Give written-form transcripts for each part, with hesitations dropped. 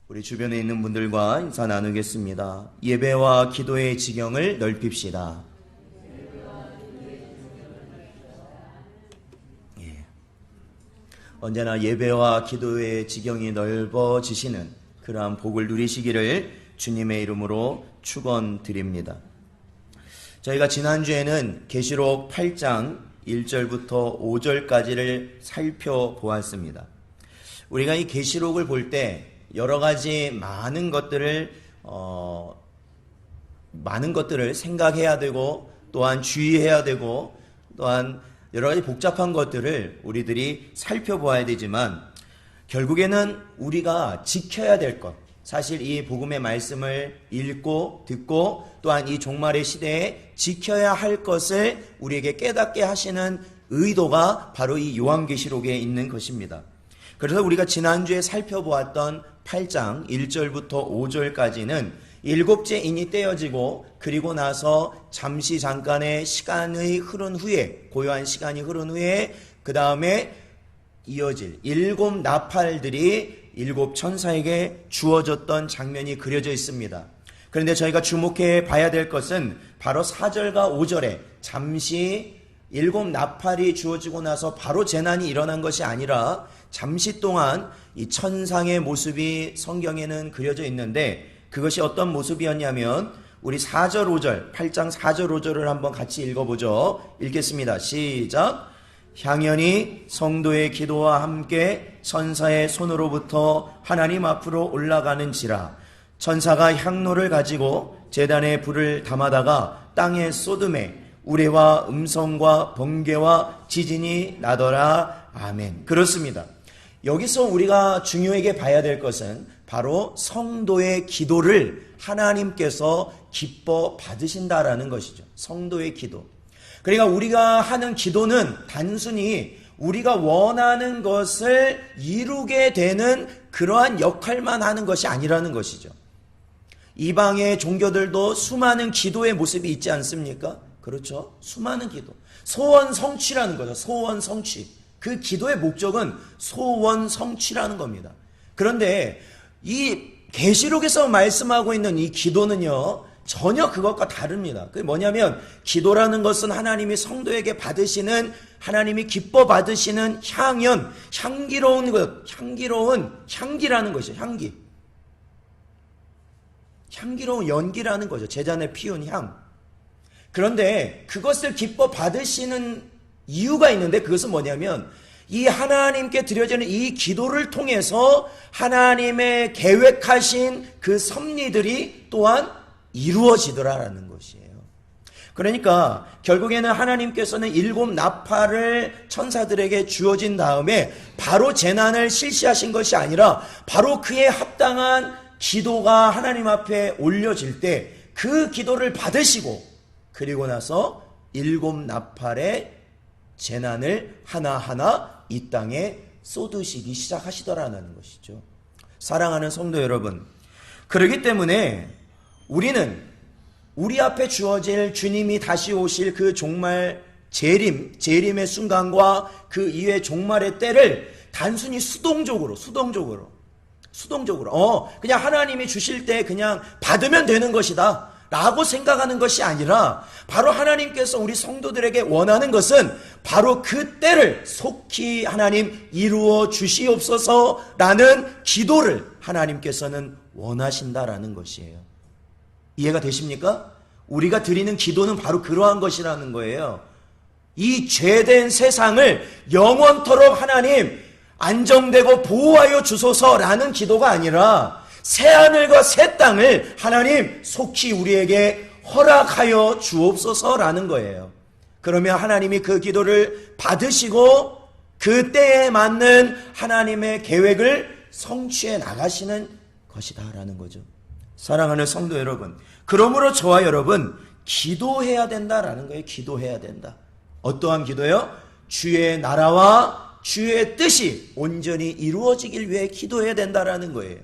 우리 주변에 있는 분들과 인사 나누겠습니다. 예배와 기도의 지경을 넓힙시다. 언제나 예배와 기도의 지경이 넓어지시는 그러한 복을 누리시기를 주님의 이름으로 축원드립니다. 저희가 지난주에는 계시록 8장 1절부터 5절까지를 살펴보았습니다. 우리가 이 계시록을 볼 때 여러 가지 많은 것들을 생각해야 되고, 또한 주의해야 되고, 또한 여러 가지 복잡한 것들을 우리들이 살펴보아야 되지만, 결국에는 우리가 지켜야 될 것, 사실 이 복음의 말씀을 읽고 듣고 또한 이 종말의 시대에 지켜야 할 것을 우리에게 깨닫게 하시는 의도가 바로 이 요한계시록에 있는 것입니다. 그래서 우리가 지난주에 살펴보았던 8장 1절부터 5절까지는 일곱째 인이 떼어지고, 그리고 나서 잠시 잠깐의 시간이 흐른 후에, 고요한 시간이 흐른 후에 그 다음에 이어질 일곱 나팔들이 일곱 천사에게 주어졌던 장면이 그려져 있습니다. 그런데 저희가 주목해 봐야 될 것은 바로 4절과 5절에 잠시 일곱 나팔이 주어지고 나서 바로 재난이 일어난 것이 아니라 잠시 동안 이 천상의 모습이 성경에는 그려져 있는데, 그것이 어떤 모습이었냐면 우리 4절 5절 8장 4절 5절을 한번 같이 읽어보죠. 읽겠습니다. 시작. 향연이 성도의 기도와 함께 천사의 손으로부터 하나님 앞으로 올라가는지라. 천사가 향로를 가지고 제단에 불을 담아다가 땅에 쏟음에 우레와 음성과 번개와 지진이 나더라. 아멘. 그렇습니다. 여기서 우리가 중요하게 봐야 될 것은 바로 성도의 기도를 하나님께서 기뻐 받으신다라는 것이죠. 성도의 기도. 그러니까 우리가 하는 기도는 단순히 우리가 원하는 것을 이루게 되는 그러한 역할만 하는 것이 아니라는 것이죠. 이방의 종교들도 수많은 기도의 모습이 있지 않습니까? 그렇죠. 수많은 기도. 소원 성취라는 거죠. 소원 성취. 그 기도의 목적은 소원 성취라는 겁니다. 그런데 이 계시록에서 말씀하고 있는 이 기도는요, 전혀 그것과 다릅니다. 그게 뭐냐면, 기도라는 것은 하나님이 성도에게 받으시는, 하나님이 기뻐 받으시는 향연, 향기로운 것, 향기라는 것이죠. 향기로운 연기라는 거죠. 제잔에 피운 향. 그런데 그것을 기뻐 받으시는 이유가 있는데, 그것은 뭐냐면 이 하나님께 드려지는 이 기도를 통해서 하나님의 계획하신 그 섭리들이 또한 이루어지더라라는 것이에요. 그러니까 결국에는 하나님께서는 일곱 나팔을 천사들에게 주어진 다음에 바로 재난을 실시하신 것이 아니라 바로 그에 합당한 기도가 하나님 앞에 올려질 때 그 기도를 받으시고, 그리고 나서 일곱 나팔의 재난을 하나하나 이 땅에 쏟으시기 시작하시더라는 것이죠. 사랑하는 성도 여러분, 그렇기 때문에 우리는 우리 앞에 주어질 주님이 다시 오실 그 종말 재림의 순간과 그 이후의 종말의 때를 단순히 수동적으로 그냥 하나님이 주실 때 그냥 받으면 되는 것이다 라고 생각하는 것이 아니라, 바로 하나님께서 우리 성도들에게 원하는 것은 바로 그 때를 속히 하나님 이루어 주시옵소서 라는 기도를 하나님께서는 원하신다라는 것이에요. 이해가 되십니까? 우리가 드리는 기도는 바로 그러한 것이라는 거예요. 이 죄된 세상을 영원토록 하나님 안정되고 보호하여 주소서라는 기도가 아니라, 새하늘과 새 땅을 하나님 속히 우리에게 허락하여 주옵소서라는 거예요. 그러면 하나님이 그 기도를 받으시고 그 때에 맞는 하나님의 계획을 성취해 나가시는 것이다라는 거죠. 사랑하는 성도 여러분, 그러므로 저와 여러분 기도해야 된다라는 거예요. 기도해야 된다. 어떠한 기도요? 주의 나라와 주의 뜻이 온전히 이루어지길 위해 기도해야 된다라는 거예요.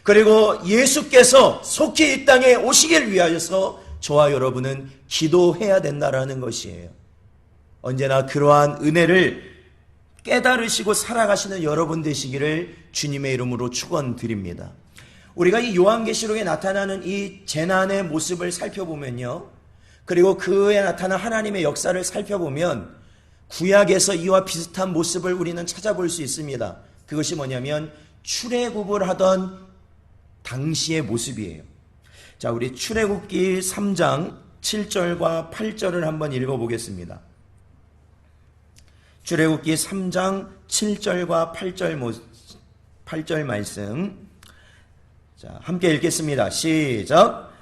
그리고 예수께서 속히 이 땅에 오시길 위하여서 저와 여러분은 기도해야 된다라는 것이에요. 언제나 그러한 은혜를 깨달으시고 살아가시는 여러분 되시기를 주님의 이름으로 축원드립니다. 우리가 이 요한계시록에 나타나는 이 재난의 모습을 살펴보면요, 그리고 그에 나타난 하나님의 역사를 살펴보면 구약에서 이와 비슷한 모습을 우리는 찾아볼 수 있습니다. 그것이 뭐냐면 출애굽을 하던 당시의 모습이에요. 자, 우리 출애굽기 3장 7절과 8절을 한번 읽어보겠습니다. 출애굽기 3장 7절과 8절 말씀. 자, 함께 읽겠습니다. 시작.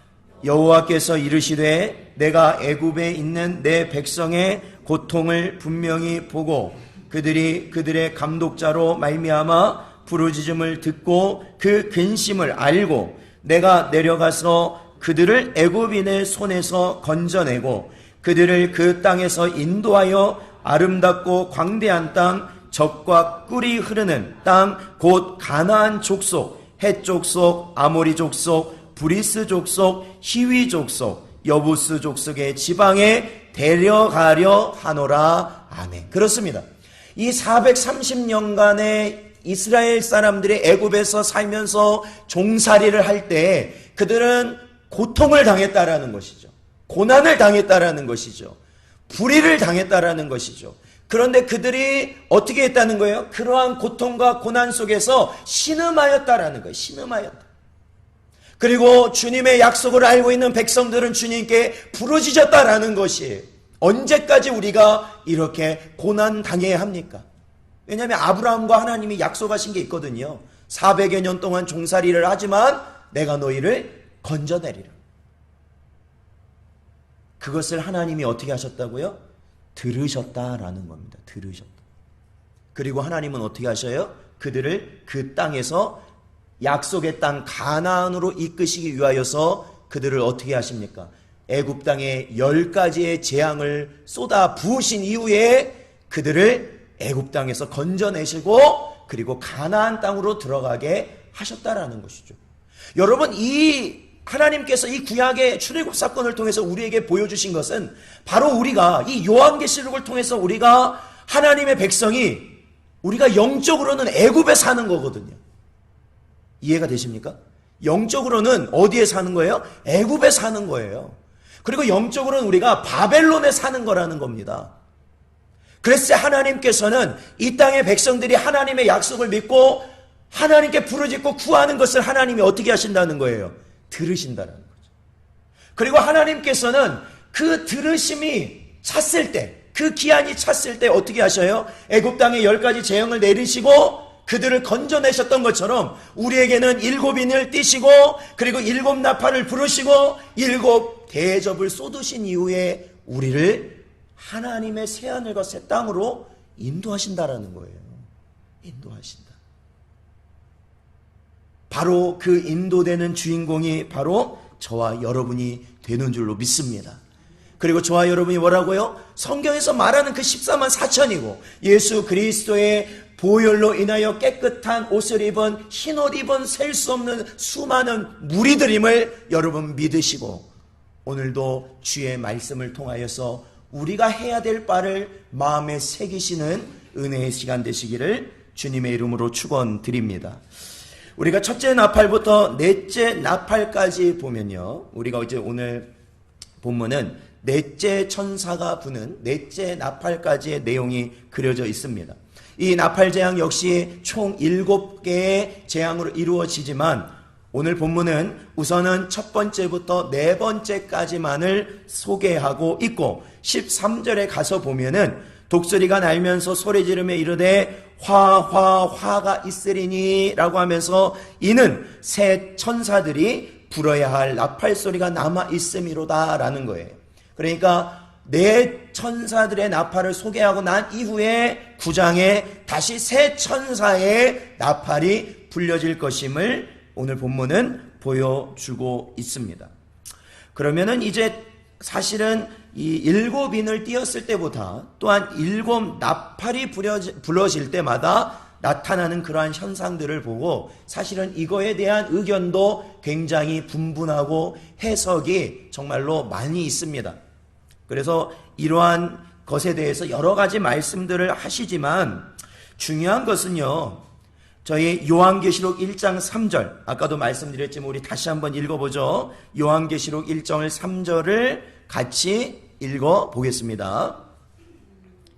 여호와께서 이르시되 내가 애굽에 있는 내 백성의 고통을 분명히 보고 그들의 감독자로 말미암아 부르짖음을 듣고 그 근심을 알고 내가 내려가서 그들을 애굽인의 손에서 건져내고 그들을 그 땅에서 인도하여 아름답고 광대한 땅, 젖과 꿀이 흐르는 땅, 곧 가나안 족속, 헷 족속, 아모리 족속, 브리스 족속, 히위 족속, 여부스 족속의 지방에 데려가려 하노라. 아멘. 그렇습니다. 이 430년간의 이스라엘 사람들이 애굽에서 살면서 종살이를 할 때 그들은 고통을 당했다라는 것이죠. 고난을 당했다라는 것이죠. 불의를 당했다라는 것이죠. 그런데 그들이 어떻게 했다는 거예요? 그러한 고통과 고난 속에서 신음하였다라는 거예요. 신음하였다. 그리고 주님의 약속을 알고 있는 백성들은 주님께 부르짖었다라는 것이에요. 언제까지 우리가 이렇게 고난 당해야 합니까? 왜냐하면 아브라함과 하나님이 약속하신 게 있거든요. 400여 년 동안 종살이를 하지만 내가 너희를 건져내리라. 그것을 하나님이 어떻게 하셨다고요? 들으셨다라는 겁니다. 들으셨다. 그리고 하나님은 어떻게 하셔요? 그들을 그 땅에서 약속의 땅 가나안으로 이끄시기 위하여서 그들을 어떻게 하십니까? 애굽 땅에 10가지의 재앙을 쏟아 부으신 이후에 그들을 애굽 땅에서 건져내시고 그리고 가나안 땅으로 들어가게 하셨다라는 것이죠. 여러분, 이 하나님께서 이 구약의 출애굽 사건을 통해서 우리에게 보여주신 것은 바로 우리가 이 요한계시록을 통해서 우리가 하나님의 백성이 우리가 영적으로는 애굽에 사는 거거든요. 이해가 되십니까? 영적으로는 어디에 사는 거예요? 애굽에 사는 거예요. 그리고 영적으로는 우리가 바벨론에 사는 거라는 겁니다. 그래서 하나님께서는 이 땅의 백성들이 하나님의 약속을 믿고 하나님께 부르짖고 구하는 것을 하나님이 어떻게 하신다는 거예요? 들으신다는 거죠. 그리고 하나님께서는 그 들으심이 찼을 때, 그 기한이 찼을 때 어떻게 하셔요? 애굽 땅에 10가지 재앙을 내리시고 그들을 건져내셨던 것처럼 우리에게는 7인을 띄시고 그리고 7 나팔을 부르시고 7 대접을 쏟으신 이후에 우리를 하나님의 새하늘과 새 땅으로 인도하신다라는 거예요. 인도하신다. 바로 그 인도되는 주인공이 바로 저와 여러분이 되는 줄로 믿습니다. 그리고 저와 여러분이 뭐라고요? 성경에서 말하는 그 14만 4천이고 예수 그리스도의 보혈로 인하여 깨끗한 옷을 입은 흰옷 입은 셀 수 없는 수많은 무리들임을 여러분 믿으시고 오늘도 주의 말씀을 통하여서 우리가 해야 될 바를 마음에 새기시는 은혜의 시간 되시기를 주님의 이름으로 축원드립니다. 우리가 첫째 나팔부터 넷째 나팔까지 보면요, 우리가 이제 오늘 본문은 넷째 천사가 부는 넷째 나팔까지의 내용이 그려져 있습니다. 이 나팔 재앙 역시 총 7개의 재앙으로 이루어지지만 오늘 본문은 우선은 첫 번째부터 네 번째까지만을 소개하고 있고 13절에 가서 보면은 독수리가 날면서 소리 지르며 이르되 화가 있으리니 라고 하면서 이는 새 천사들이 불어야 할 나팔 소리가 남아 있음이로다 라는 거예요. 그러니까 네 천사들의 나팔을 소개하고 난 이후에 9장에 다시 새 천사의 나팔이 불려질 것임을 오늘 본문은 보여주고 있습니다. 그러면은 이제 사실은 이 7인을 띄었을 때보다 또한 7 나팔이 불어질 때마다 나타나는 그러한 현상들을 보고 사실은 이거에 대한 의견도 굉장히 분분하고 해석이 정말로 많이 있습니다. 그래서 이러한 것에 대해서 여러 가지 말씀들을 하시지만 중요한 것은요, 저희 요한계시록 1장 3절, 아까도 말씀드렸지만 우리 다시 한번 읽어보죠. 요한계시록 1장 3절을 같이 읽어보겠습니다.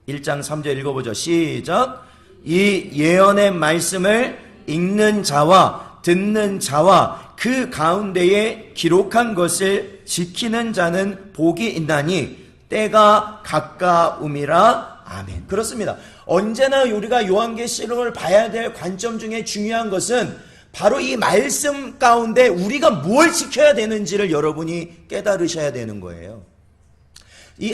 1장 3절 읽어보죠. 시작. 이 예언의 말씀을 읽는 자와 듣는 자와 그 가운데에 기록한 것을 지키는 자는 복이 있나니 때가 가까움이라. 아멘. 그렇습니다. 언제나 우리가 요한계시록을 봐야 될 관점 중에 중요한 것은 바로 이 말씀 가운데 우리가 뭘 지켜야 되는지를 여러분이 깨달으셔야 되는 거예요.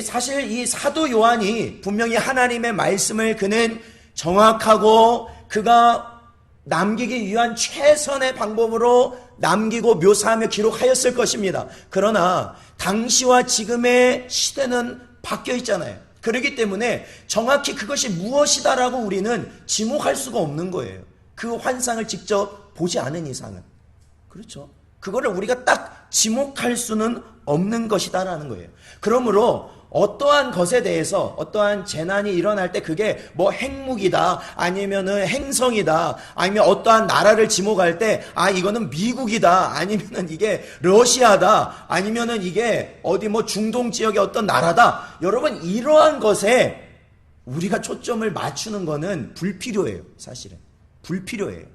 사실 이 사도 요한이 분명히 하나님의 말씀을 그는 정확하고 그가 남기기 위한 최선의 방법으로 남기고 묘사하며 기록하였을 것입니다. 그러나 당시와 지금의 시대는 바뀌어 있잖아요. 그렇기 때문에 정확히 그것이 무엇이다라고 우리는 지목할 수가 없는 거예요. 그 환상을 직접 보지 않은 이상은. 그렇죠. 그거를 우리가 딱 지목할 수는 없는 것이다라는 거예요. 그러므로 어떠한 것에 대해서 어떠한 재난이 일어날 때 그게 뭐 핵무기다 아니면은 행성이다 아니면 어떠한 나라를 지목할 때 이거는 미국이다 아니면은 이게 러시아다 아니면은 이게 어디 뭐 중동 지역의 어떤 나라다. 여러분 이러한 것에 우리가 초점을 맞추는 거는 불필요해요. 사실은 불필요해요.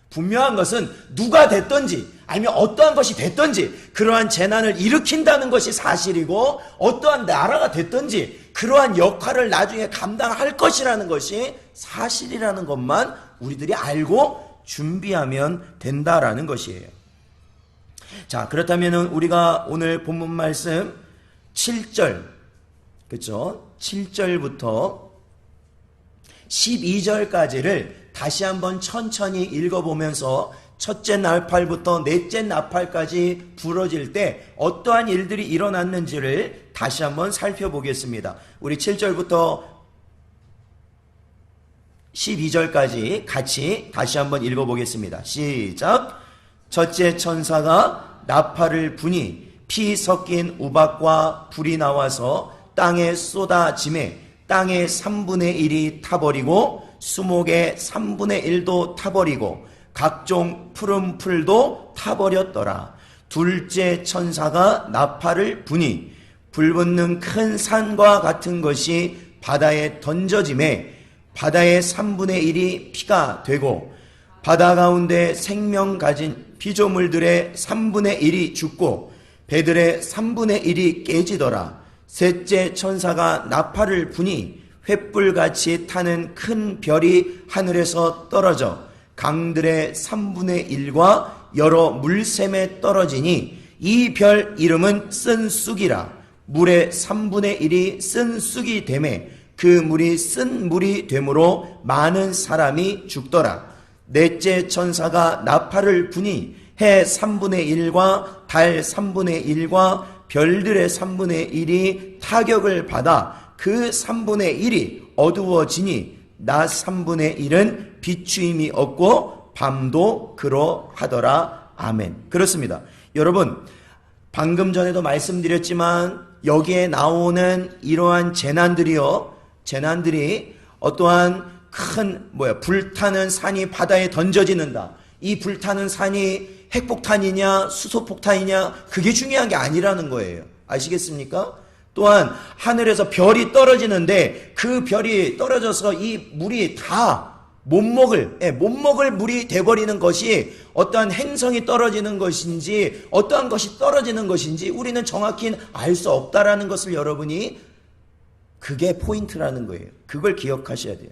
분명한 것은 누가 됐든지 아니면 어떠한 것이 됐든지 그러한 재난을 일으킨다는 것이 사실이고 어떠한 나라가 됐든지 그러한 역할을 나중에 감당할 것이라는 것이 사실이라는 것만 우리들이 알고 준비하면 된다라는 것이에요. 자, 그렇다면 우리가 오늘 본문 말씀 7절, 그렇죠? 7절부터 12절까지를 다시 한번 천천히 읽어보면서 첫째 나팔부터 넷째 나팔까지 부러질 때 어떠한 일들이 일어났는지를 다시 한번 살펴보겠습니다. 우리 7절부터 12절까지 같이 다시 한번 읽어보겠습니다. 시작. 첫째 천사가 나팔을 부니 피 섞인 우박과 불이 나와서 땅에 쏟아지매 땅의 3분의 1이 타버리고 수목의 3분의 1도 타버리고 각종 푸른 풀도 타버렸더라. 둘째 천사가 나팔을 부니 불붙는 큰 산과 같은 것이 바다에 던져지매 바다의 3분의 1이 피가 되고 바다 가운데 생명 가진 피조물들의 3분의 1이 죽고 배들의 3분의 1이 깨지더라. 셋째 천사가 나팔을 부니 횃불같이 타는 큰 별이 하늘에서 떨어져 강들의 3분의 1과 여러 물샘에 떨어지니 이 별 이름은 쓴 쑥이라. 물의 3분의 1이 쓴 쑥이 되매 그 물이 쓴 물이 되므로 많은 사람이 죽더라. 넷째 천사가 나팔을 부니 해 3분의 1과 달 3분의 1과 별들의 3분의 1이 타격을 받아 그 3분의 1이 어두워지니 낮 3분의 1은 비추임이 없고 밤도 그러하더라. 아멘. 그렇습니다. 여러분, 방금 전에도 말씀드렸지만 여기에 나오는 이러한 재난들이 어떠한 큰 불타는 산이 바다에 던져지는다. 이 불타는 산이 핵폭탄이냐 수소폭탄이냐 그게 중요한 게 아니라는 거예요. 아시겠습니까? 또한 하늘에서 별이 떨어지는데 그 별이 떨어져서 이 물이 다 못 먹을 물이 돼버리는 것이 어떠한 행성이 떨어지는 것인지 어떠한 것이 떨어지는 것인지 우리는 정확히 알 수 없다라는 것을 여러분이 그게 포인트라는 거예요. 그걸 기억하셔야 돼요.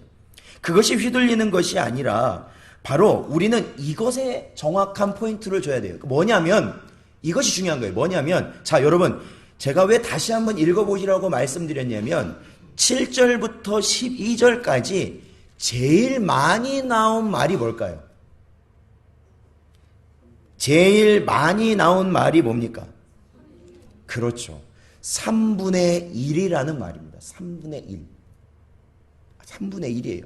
그것이 휘둘리는 것이 아니라 바로 우리는 이것에 정확한 포인트를 줘야 돼요. 뭐냐면 이것이 중요한 거예요. 뭐냐면 자 여러분 제가 왜 다시 한번 읽어보시라고 말씀드렸냐면 7절부터 12절까지 제일 많이 나온 말이 뭘까요? 제일 많이 나온 말이 뭡니까? 그렇죠. 3분의 1이라는 말입니다. 3분의 1. 3분의 1이에요.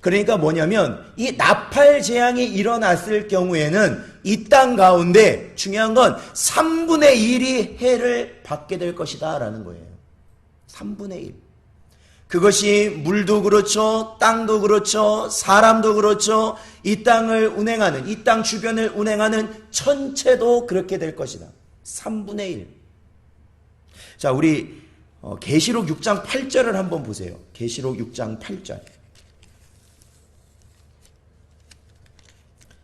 그러니까 뭐냐면 이 나팔 재앙이 일어났을 경우에는 이 땅 가운데 중요한 건 3분의 1이 해를 받게 될 것이다 라는 거예요. 3분의 1. 그것이 물도 그렇죠, 땅도 그렇죠, 사람도 그렇죠. 이 땅을 운행하는, 이 땅 주변을 운행하는 전체도 그렇게 될 것이다. 3분의 1. 자, 우리 계시록 6장 8절을 한번 보세요. 계시록 6장 8절.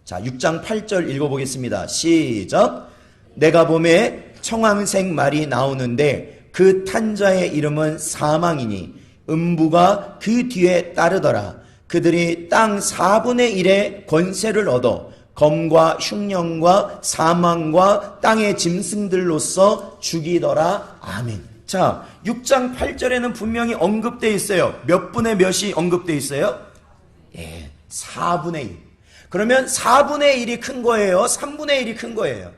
자, 6장 8절 읽어보겠습니다. 시작. 내가 보매 청황색 말이 나오는데 그 탄 자의 이름은 사망이니 음부가 그 뒤에 따르더라. 그들이 땅 4분의 1의 권세를 얻어 검과 흉령과 사망과 땅의 짐승들로서 죽이더라. 아멘. 자, 6장 8절에는 분명히 언급되어 있어요. 몇 분의 몇이 언급되어 있어요? 예, 4분의 1. 그러면 4분의 1이 큰 거예요? 3분의 1이 큰 거예요?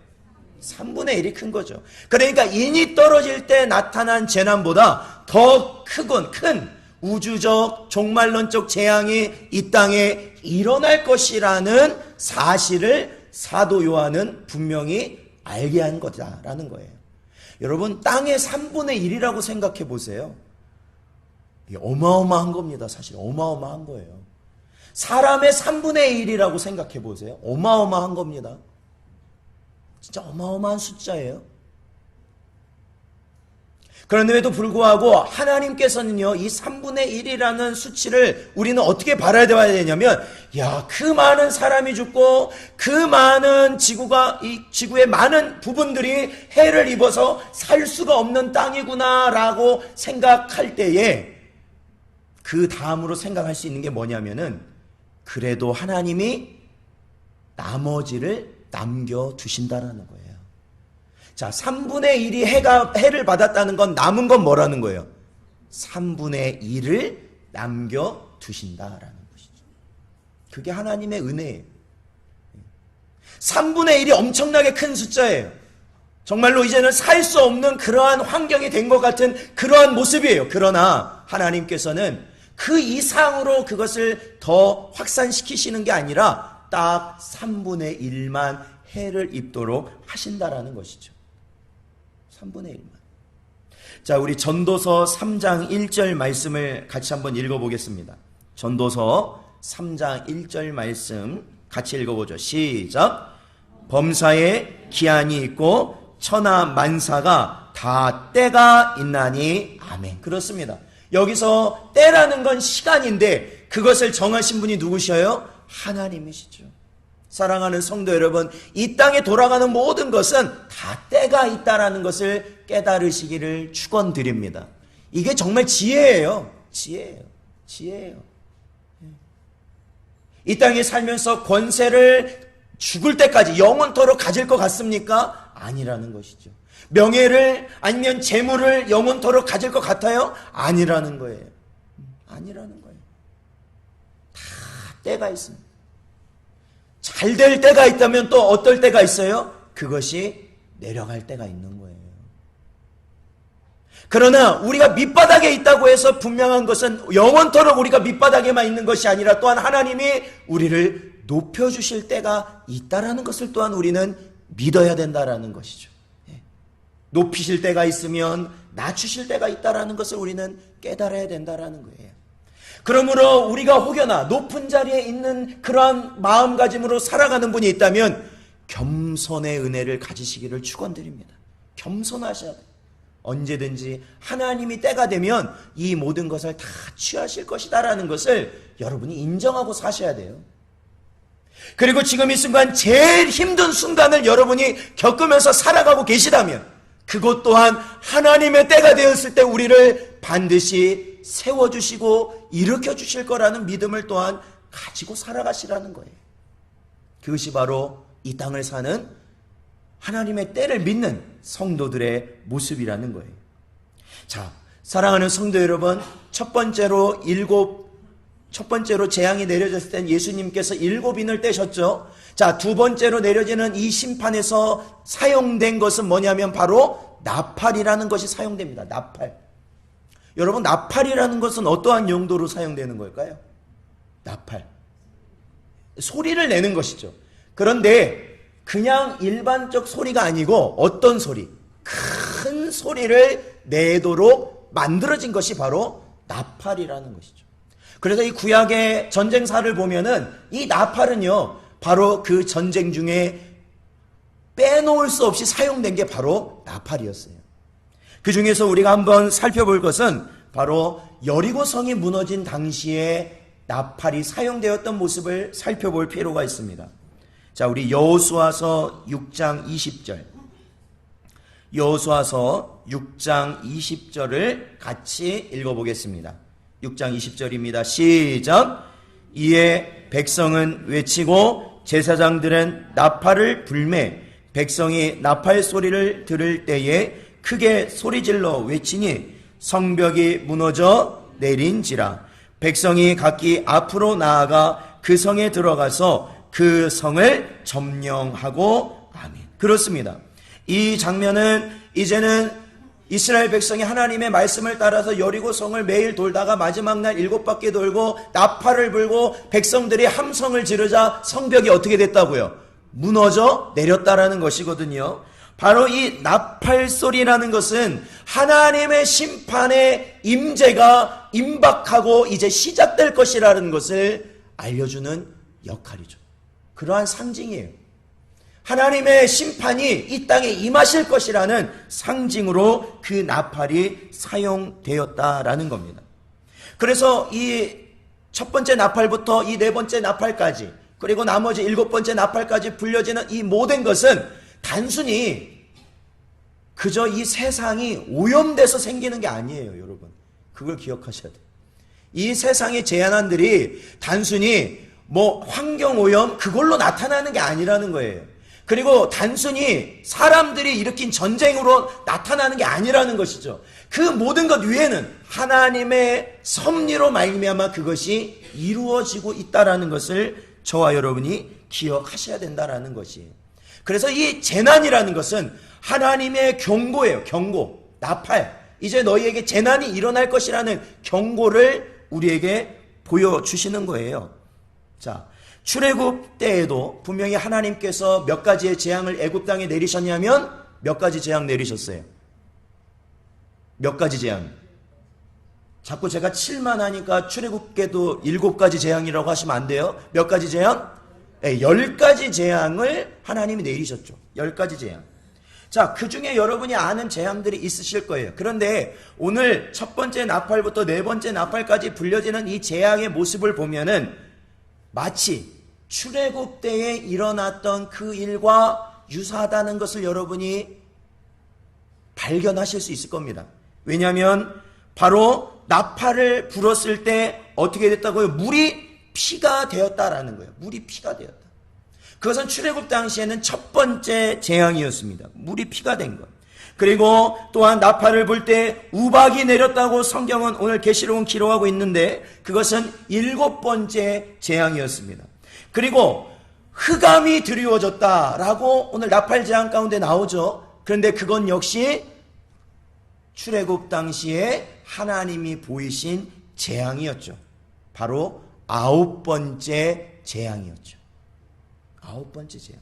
3분의 1이 큰 거죠. 그러니까 인이 떨어질 때 나타난 재난보다 더 큰 우주적 종말론적 재앙이 이 땅에 일어날 것이라는 사실을 사도 요한은 분명히 알게 한 거다라는 거예요. 여러분, 땅의 3분의 1이라고 생각해 보세요. 이게 어마어마한 겁니다. 사실 어마어마한 거예요. 사람의 3분의 1이라고 생각해 보세요. 어마어마한 겁니다. 진짜 어마어마한 숫자예요. 그런데도 불구하고 하나님께서는요, 이 3분의 1이라는 수치를 우리는 어떻게 바라봐야 되냐면, 야, 그 많은 사람이 죽고 그 많은 이 지구의 많은 부분들이 해를 입어서 살 수가 없는 땅이구나라고 생각할 때에 그 다음으로 생각할 수 있는 게 뭐냐면은, 그래도 하나님이 나머지를 남겨두신다라는 거예요. 자, 3분의 1이 해를 받았다는 건 남은 건 뭐라는 거예요? 3분의 1을 남겨두신다라는 것이죠. 그게 하나님의 은혜예요. 3분의 1이 엄청나게 큰 숫자예요. 정말로 이제는 살 수 없는 그러한 환경이 된 것 같은 그러한 모습이에요. 그러나 하나님께서는 그 이상으로 그것을 더 확산시키시는 게 아니라 딱 3분의 1만 해를 입도록 하신다라는 것이죠. 3분의 1만. 자, 우리 전도서 3장 1절 말씀을 같이 한번 읽어보겠습니다. 전도서 3장 1절 말씀 같이 읽어보죠. 시작. 범사에 기한이 있고 천하 만사가 다 때가 있나니. 아멘. 그렇습니다. 여기서 때라는 건 시간인데 그것을 정하신 분이 누구셔요? 하나님이시죠. 사랑하는 성도 여러분, 이 땅에 돌아가는 모든 것은 다 때가 있다라는 것을 깨달으시기를 축원드립니다. 이게 정말 지혜예요. 지혜예요. 이 땅에 살면서 권세를 죽을 때까지 영원토록 가질 것 같습니까? 아니라는 것이죠. 명예를 아니면 재물을 영원토록 가질 것 같아요? 아니라는 거예요. 아니라는 거예요. 다 때가 있습니다. 잘 될 때가 있다면 또 어떨 때가 있어요? 그것이 내려갈 때가 있는 거예요. 그러나 우리가 밑바닥에 있다고 해서 분명한 것은 영원토록 우리가 밑바닥에만 있는 것이 아니라 또한 하나님이 우리를 높여주실 때가 있다라는 것을 또한 우리는 믿어야 된다라는 것이죠. 높이실 때가 있으면 낮추실 때가 있다라는 것을 우리는 깨달아야 된다라는 거예요. 그러므로 우리가 혹여나 높은 자리에 있는 그러한 마음가짐으로 살아가는 분이 있다면 겸손의 은혜를 가지시기를 축원드립니다. 겸손하셔야 돼요. 언제든지 하나님이 때가 되면 이 모든 것을 다 취하실 것이다라는 것을 여러분이 인정하고 사셔야 돼요. 그리고 지금 이 순간 제일 힘든 순간을 여러분이 겪으면서 살아가고 계시다면 그것 또한 하나님의 때가 되었을 때 우리를 반드시 세워주시고 일으켜주실 거라는 믿음을 또한 가지고 살아가시라는 거예요. 그것이 바로 이 땅을 사는 하나님의 때를 믿는 성도들의 모습이라는 거예요. 자, 사랑하는 성도 여러분, 첫 번째로 재앙이 내려졌을 땐 예수님께서 7인을 떼셨죠. 자, 두 번째로 내려지는 이 심판에서 사용된 것은 뭐냐면 바로 나팔이라는 것이 사용됩니다. 나팔. 여러분, 나팔이라는 것은 어떠한 용도로 사용되는 걸까요? 나팔. 소리를 내는 것이죠. 그런데 그냥 일반적 소리가 아니고 어떤 소리? 큰 소리를 내도록 만들어진 것이 바로 나팔이라는 것이죠. 그래서 이 구약의 전쟁사를 보면은 이 나팔은요, 바로 그 전쟁 중에 빼놓을 수 없이 사용된 게 바로 나팔이었어요. 그 중에서 우리가 한번 살펴볼 것은 바로 여리고성이 무너진 당시에 나팔이 사용되었던 모습을 살펴볼 필요가 있습니다. 자, 우리 여호수아서 6장 20절. 여호수아서 6장 20절을 같이 읽어보겠습니다. 6장 20절입니다. 시작. 이에 백성은 외치고 제사장들은 나팔을 불매 백성이 나팔 소리를 들을 때에 크게 소리질러 외치니 성벽이 무너져 내린지라. 백성이 각기 앞으로 나아가 그 성에 들어가서 그 성을 점령하고 아멘. 그렇습니다. 이 장면은 이제는 이스라엘 백성이 하나님의 말씀을 따라서 여리고성을 매일 돌다가 마지막 날 7바퀴 돌고 나팔을 불고 백성들이 함성을 지르자 성벽이 어떻게 됐다고요? 무너져 내렸다라는 것이거든요. 바로 이 나팔 소리라는 것은 하나님의 심판의 임재가 임박하고 이제 시작될 것이라는 것을 알려주는 역할이죠. 그러한 상징이에요. 하나님의 심판이 이 땅에 임하실 것이라는 상징으로 그 나팔이 사용되었다라는 겁니다. 그래서 이 첫 번째 나팔부터 이 네 번째 나팔까지, 그리고 나머지 7번째 나팔까지 불려지는 이 모든 것은 단순히 그저 이 세상이 오염돼서 생기는 게 아니에요, 여러분. 그걸 기억하셔야 돼요. 이 세상의 재난들이 단순히 환경오염 그걸로 나타나는 게 아니라는 거예요. 그리고 단순히 사람들이 일으킨 전쟁으로 나타나는 게 아니라는 것이죠. 그 모든 것 위에는 하나님의 섭리로 말미암아 그것이 이루어지고 있다라는 것을 저와 여러분이 기억하셔야 된다라는 것이에요. 그래서 이 재난이라는 것은 하나님의 경고예요. 경고. 나팔. 이제 너희에게 재난이 일어날 것이라는 경고를 우리에게 보여주시는 거예요. 자, 출애굽 때에도 분명히 하나님께서 몇 가지의 재앙을 애굽 땅에 내리셨냐면 몇 가지 재앙 내리셨어요. 몇 가지 재앙. 자꾸 제가 7만 하니까 출애굽께도 7가지 재앙이라고 하시면 안 돼요. 몇 가지 재앙? 10가지 재앙을 하나님이 내리셨죠. 10가지 재앙. 자, 그 중에 여러분이 아는 재앙들이 있으실 거예요. 그런데 오늘 첫 번째 나팔부터 네 번째 나팔까지 불려지는 이 재앙의 모습을 보면은 마치 출애굽 때에 일어났던 그 일과 유사하다는 것을 여러분이 발견하실 수 있을 겁니다. 왜냐하면 바로 나팔을 불었을 때 어떻게 됐다고요? 물이 피가 되었다라는 거예요. 물이 피가 되었다. 그것은 출애굽 당시에는 첫 번째 재앙이었습니다. 물이 피가 된 것. 그리고 또한 나팔을 불 때 우박이 내렸다고 성경은 오늘 계시록은 기록하고 있는데 그것은 7번째 재앙이었습니다. 그리고 흑암이 드리워졌다라고 오늘 나팔 재앙 가운데 나오죠. 그런데 그건 역시 출애굽 당시에 하나님이 보이신 재앙이었죠. 바로 9번째 재앙이었죠. 9번째 재앙.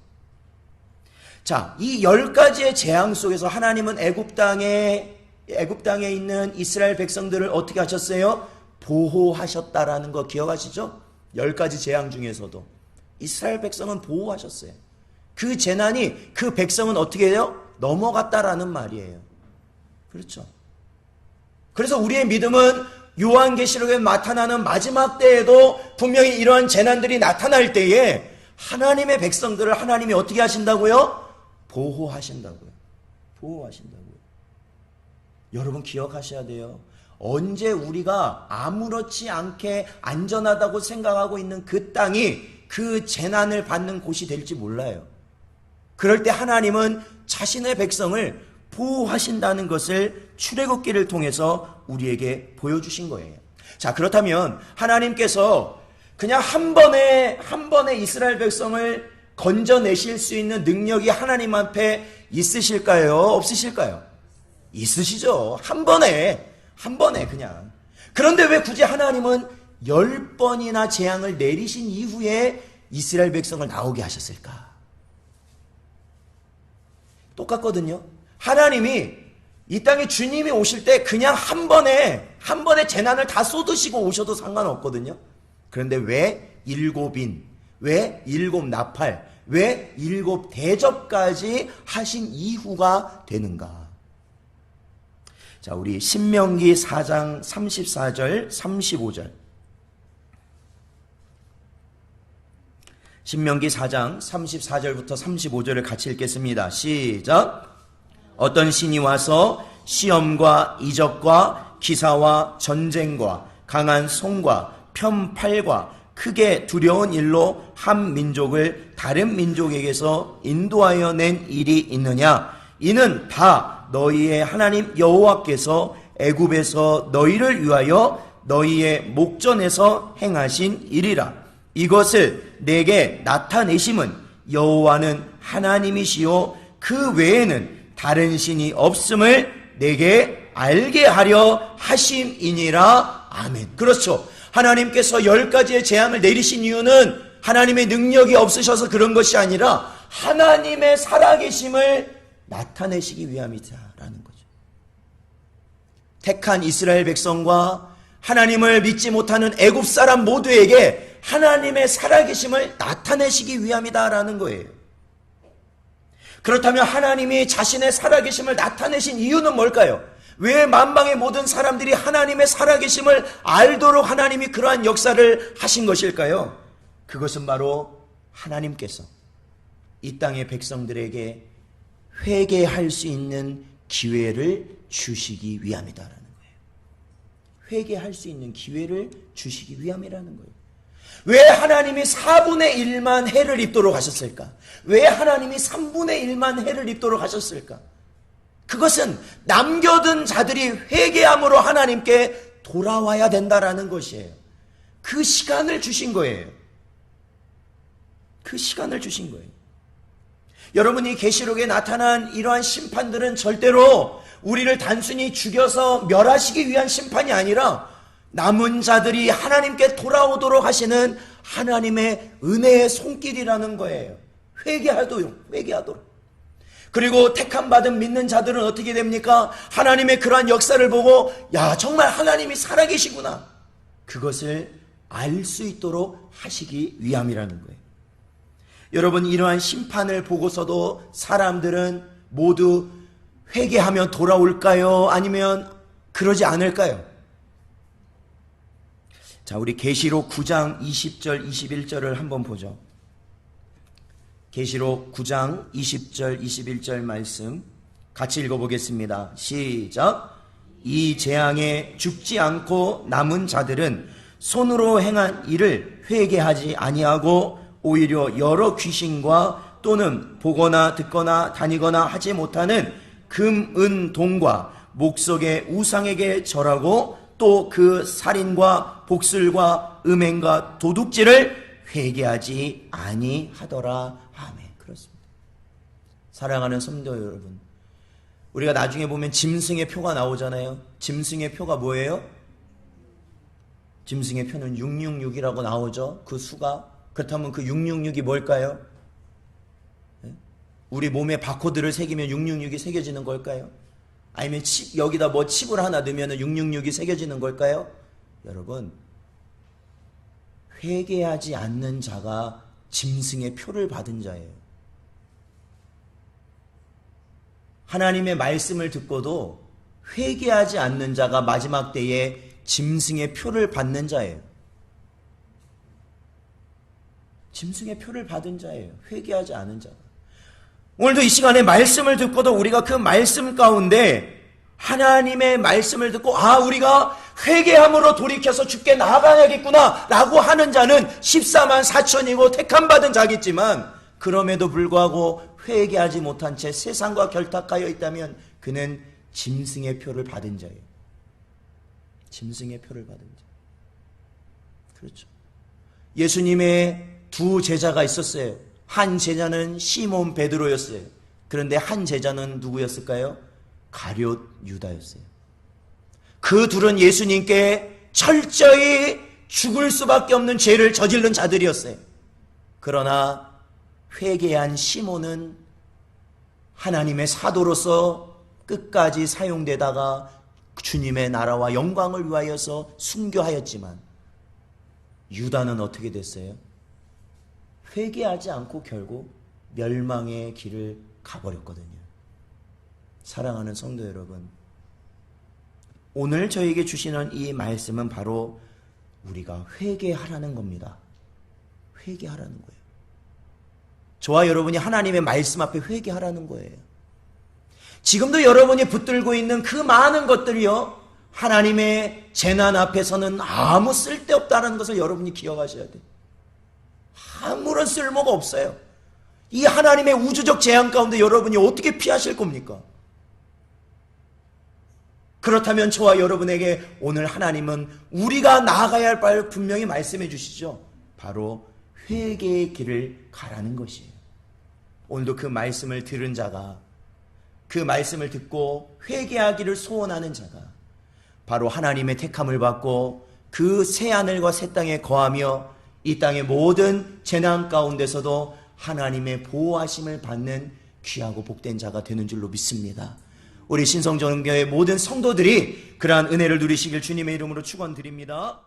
자, 이 10가지의 재앙 속에서 하나님은 애굽 땅에 있는 이스라엘 백성들을 어떻게 하셨어요? 보호하셨다라는 거 기억하시죠? 10가지 재앙 중에서도 이스라엘 백성은 보호하셨어요. 그 재난이 그 백성은 어떻게 해요? 넘어갔다라는 말이에요. 그렇죠. 그래서 우리의 믿음은 요한계시록에 나타나는 마지막 때에도 분명히 이러한 재난들이 나타날 때에 하나님의 백성들을 하나님이 어떻게 하신다고요? 보호하신다고요. 보호하신다고요. 여러분 기억하셔야 돼요. 언제 우리가 아무렇지 않게 안전하다고 생각하고 있는 그 땅이 그 재난을 받는 곳이 될지 몰라요. 그럴 때 하나님은 자신의 백성을 보호하신다는 것을 출애굽기를 통해서 우리에게 보여주신 거예요. 자, 그렇다면 하나님께서 그냥 한 번에 이스라엘 백성을 건져내실 수 있는 능력이 하나님 앞에 있으실까요? 없으실까요? 있으시죠. 한 번에 그냥. 그런데 왜 굳이 하나님은 10번이나 재앙을 내리신 이후에 이스라엘 백성을 나오게 하셨을까? 똑같거든요. 하나님이 이 땅에 주님이 오실 때 그냥 한 번에 재난을 다 쏟으시고 오셔도 상관없거든요. 그런데 왜 7인, 왜 7나팔, 왜 7대접까지 하신 이후가 되는가? 자, 우리 신명기 4장 34절, 35절. 신명기 4장 34절부터 35절을 같이 읽겠습니다. 시작. 어떤 신이 와서 시험과 이적과 기사와 전쟁과 강한 손과 편팔과 크게 두려운 일로 한 민족을 다른 민족에게서 인도하여 낸 일이 있느냐? 이는 다 너희의 하나님 여호와께서 애굽에서 너희를 위하여 너희의 목전에서 행하신 일이라. 이것을 내게 나타내심은 여호와는 하나님이시요 그 외에는 다른 신이 없음을 내게 알게 하려 하심이니라. 아멘. 그렇죠. 하나님께서 10가지의 재앙을 내리신 이유는 하나님의 능력이 없으셔서 그런 것이 아니라 하나님의 살아계심을 나타내시기 위함이다라는 거죠. 택한 이스라엘 백성과 하나님을 믿지 못하는 애굽 사람 모두에게 하나님의 살아계심을 나타내시기 위함이다라는 거예요. 그렇다면 하나님이 자신의 살아계심을 나타내신 이유는 뭘까요? 왜 만방의 모든 사람들이 하나님의 살아계심을 알도록 하나님이 그러한 역사를 하신 것일까요? 그것은 바로 하나님께서 이 땅의 백성들에게 회개할 수 있는 기회를 주시기 위함이다라는 거예요. 회개할 수 있는 기회를 주시기 위함이라는 거예요. 왜 하나님이 4분의 1만 해를 입도록 하셨을까? 왜 하나님이 3분의 1만 해를 입도록 하셨을까? 그것은 남겨둔 자들이 회개함으로 하나님께 돌아와야 된다라는 것이에요. 그 시간을 주신 거예요. 그 시간을 주신 거예요. 여러분이 계시록에 나타난 이러한 심판들은 절대로 우리를 단순히 죽여서 멸하시기 위한 심판이 아니라 남은 자들이 하나님께 돌아오도록 하시는 하나님의 은혜의 손길이라는 거예요. 회개하도록. 그리고 택함 받은 믿는 자들은 어떻게 됩니까? 하나님의 그러한 역사를 보고 야, 정말 하나님이 살아계시구나. 그것을 알 수 있도록 하시기 위함이라는 거예요. 여러분, 이러한 심판을 보고서도 사람들은 모두 회개하며 돌아올까요? 아니면 그러지 않을까요? 자, 우리 계시록 9장 20절 21절을 한번 보죠. 계시록 9장 20절 21절 말씀 같이 읽어보겠습니다. 시작. 이 재앙에 죽지 않고 남은 자들은 손으로 행한 일을 회개하지 아니하고 오히려 여러 귀신과 또는 보거나 듣거나 다니거나 하지 못하는 금, 은, 동과 목석의 우상에게 절하고 또 그 살인과 복술과 음행과 도둑질을 회개하지 아니하더라. 아멘. 그렇습니다. 사랑하는 성도 여러분, 우리가 나중에 보면 짐승의 표가 나오잖아요. 짐승의 표가 뭐예요? 짐승의 표는 666이라고 나오죠. 그 수가. 그렇다면 그 666이 뭘까요? 우리 몸에 바코드를 새기면 666이 새겨지는 걸까요? 아니면 여기다 뭐 칩을 하나 넣으면 666이 새겨지는 걸까요? 여러분, 회개하지 않는 자가 짐승의 표를 받은 자예요. 하나님의 말씀을 듣고도 회개하지 않는 자가 마지막 때에 짐승의 표를 받는 자예요. 짐승의 표를 받은 자예요. 회개하지 않은 자가. 오늘도 이 시간에 말씀을 듣고도 우리가 그 말씀 가운데 하나님의 말씀을 듣고 우리가 회개함으로 돌이켜서 주께 나아가야겠구나 라고 하는 자는 14만 4천이고 택함받은 자겠지만 그럼에도 불구하고 회개하지 못한 채 세상과 결탁하여 있다면 그는 짐승의 표를 받은 자예요. 짐승의 표를 받은 자. 그렇죠. 예수님의 두 제자가 있었어요. 한 제자는 시몬 베드로였어요. 그런데 한 제자는 누구였을까요? 가룟 유다였어요. 그 둘은 예수님께 철저히 죽을 수밖에 없는 죄를 저지른 자들이었어요. 그러나 회개한 시몬은 하나님의 사도로서 끝까지 사용되다가 주님의 나라와 영광을 위하여서 순교하였지만 유다는 어떻게 됐어요? 회개하지 않고 결국 멸망의 길을 가버렸거든요. 사랑하는 성도 여러분, 오늘 저에게 주시는 이 말씀은 바로 우리가 회개하라는 겁니다. 회개하라는 거예요. 저와 여러분이 하나님의 말씀 앞에 회개하라는 거예요. 지금도 여러분이 붙들고 있는 그 많은 것들이요, 하나님의 재난 앞에서는 아무 쓸데없다는 것을 여러분이 기억하셔야 돼요. 아무런 쓸모가 없어요. 이 하나님의 우주적 재앙 가운데 여러분이 어떻게 피하실 겁니까? 그렇다면 저와 여러분에게 오늘 하나님은 우리가 나아가야 할 바를 분명히 말씀해 주시죠. 바로 회개의 길을 가라는 것이에요. 오늘도 그 말씀을 들은 자가, 그 말씀을 듣고 회개하기를 소원하는 자가 바로 하나님의 택함을 받고 그 새 하늘과 새 땅에 거하며 이 땅의 모든 재난 가운데서도 하나님의 보호하심을 받는 귀하고 복된 자가 되는 줄로 믿습니다. 우리 신성전교회 모든 성도들이 그러한 은혜를 누리시길 주님의 이름으로 축원드립니다.